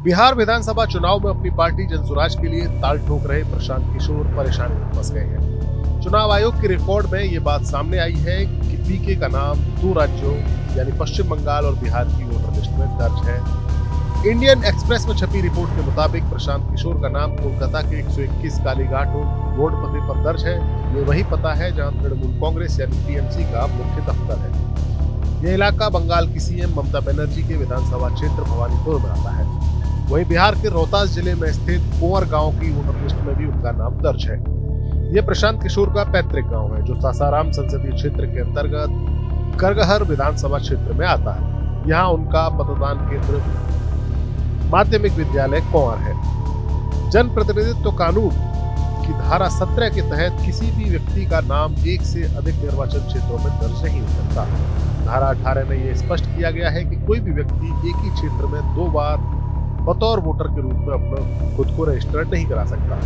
बिहार विधानसभा चुनाव में अपनी पार्टी जनसुराज के लिए ताल ठोक रहे प्रशांत किशोर परेशानी में फंस गए हैं। चुनाव आयोग के रिकॉर्ड में ये बात सामने आई है कि पीके का नाम 2 राज्यों यानी पश्चिम बंगाल और बिहार की वोटर लिस्ट में दर्ज है। इंडियन एक्सप्रेस में छपी रिपोर्ट के मुताबिक प्रशांत किशोर का नाम कोलकाता के 121 कालीघाट रोड पते पर दर्ज है। ये वही पता है जहां तृणमूल कांग्रेस यानी टीएमसी का मुख्य दफ्तर है। यह इलाका बंगाल की सीएम ममता बनर्जी के विधानसभा क्षेत्र भवानीपुर में आता है। वहीं बिहार के रोहतास जिले में स्थित कुंवर गांव की वोटर लिस्ट में भी उनका नाम दर्ज है। ये प्रशांत किशोर का पैतृक गांव है जो सासाराम संसदीय क्षेत्र के अंतर्गत करगहर विधानसभा क्षेत्र में आता है। यहाँ उनका मतदान केंद्र माध्यमिक विद्यालय कुंवर है। जनप्रतिनिधित्व कानून की धारा 17 के तहत किसी भी व्यक्ति का नाम एक से अधिक निर्वाचन क्षेत्रों में दर्ज नहीं हो सकता। धारा 18 में यह स्पष्ट किया गया है कि कोई भी व्यक्ति एक ही क्षेत्र में 2 बार बतौर वोटर के रूप में अपना खुद को रजिस्टर नहीं करा सकता।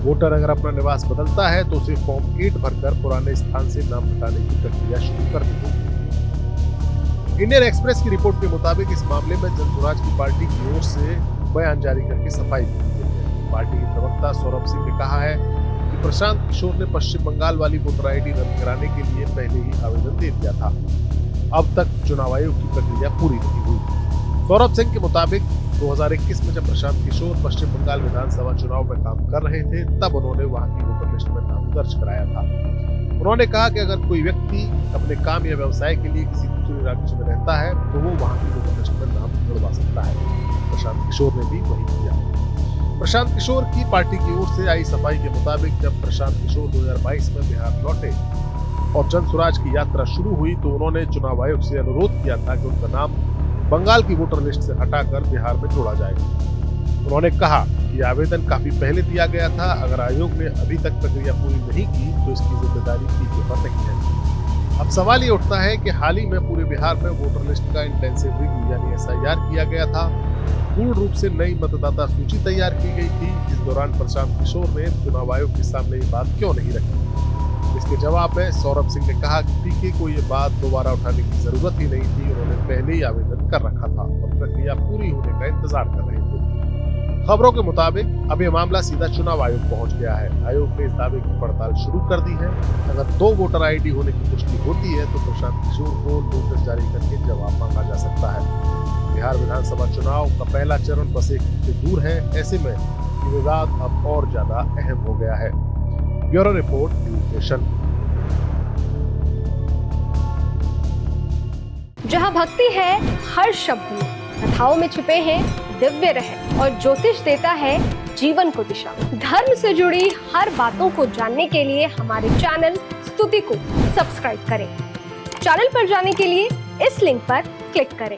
वोटर अगर अपना निवास बदलता है तो उसे फॉर्म 8 भरकर पुराने स्थान से नाम हटाने की प्रक्रिया शुरू करनी होगी। इंडियन एक्सप्रेस की रिपोर्ट के मुताबिक इस मामले में जनसुराज की पार्टी की ओर से बयान जारी करके सफाई दी गई है। पार्टी के प्रवक्ता सौरभ सिंह ने कहा है कि प्रशांत किशोर ने पश्चिम बंगाल वाली वोटर आईडी रद्द कराने के लिए पहले ही आवेदन दे दिया था। अब तक चुनाव आयोग की प्रक्रिया पूरी नहीं हुई। सौरभ सिंह के मुताबिक 2021 में जब प्रशांत किशोर पश्चिम बंगाल विधानसभा चुनाव में काम कर रहे थे तब उन्होंने वहां की वोटर लिस्ट में नाम दर्ज कराया था। उन्होंने कहा कि अगर कोई व्यक्ति अपने काम या व्यवसाय के लिए किसी दूसरे राज्य में रहता है तो वो वहां की वोटर लिस्ट में नाम जुड़वा सकता है। प्रशांत किशोर ने भी वही किया। प्रशांत किशोर की पार्टी की ओर से आई सफाई के मुताबिक जब प्रशांत किशोर 2022 में बिहार लौटे और जनसुराज की यात्रा शुरू हुई तो उन्होंने चुनाव आयोग से अनुरोध किया था कि उनका नाम बंगाल की वोटर लिस्ट से हटाकर बिहार में जोड़ा जाए। उन्होंने कहा कि आवेदन काफी पहले दिया गया था। अगर आयोग ने अभी तक प्रक्रिया पूरी नहीं की तो इसकी जिम्मेदारी पीके पर नहीं है। अब सवाल ये उठता है कि हाल ही में पूरे बिहार में वोटर लिस्ट का इंटेंसिव रिव्यू यानी एसआईआर किया गया था। पूर्ण रूप से नई मतदाता सूची तैयार की गई थी। इस दौरान प्रशांत किशोर ने चुनाव आयोग के सामने ये बात क्यों नहीं रखी? इसके जवाब में सौरभ सिंह ने कहा कि पीके को ये बात दोबारा उठाने की जरूरत ही नहीं थी। उन्होंने पहले ही आवेदन कर रखा था और प्रक्रिया पूरी होने का इंतजार कर रहे थे। खबरों के मुताबिक अब ये मामला सीधा चुनाव आयोग पहुंच गया है। आयोग ने इस दावे की पड़ताल शुरू कर दी है। अगर 2 वोटर आईडी होने की पुष्टि होती है तो प्रशांत किशोर को नोटिस जारी करके जवाब मांगा जा सकता है। बिहार विधानसभा चुनाव का पहला चरण बस एक हफ्ते दूर है। ऐसे में ये विवाद अब और ज्यादा अहम हो गया है। Bureau report news nation. जहां भक्ति है हर शब्द में, कथाओं में छुपे हैं दिव्य रहस्य और ज्योतिष देता है जीवन को दिशा। धर्म से जुड़ी हर बातों को जानने के लिए हमारे चैनल स्तुति को सब्सक्राइब करें। चैनल पर जाने के लिए इस लिंक पर क्लिक करें।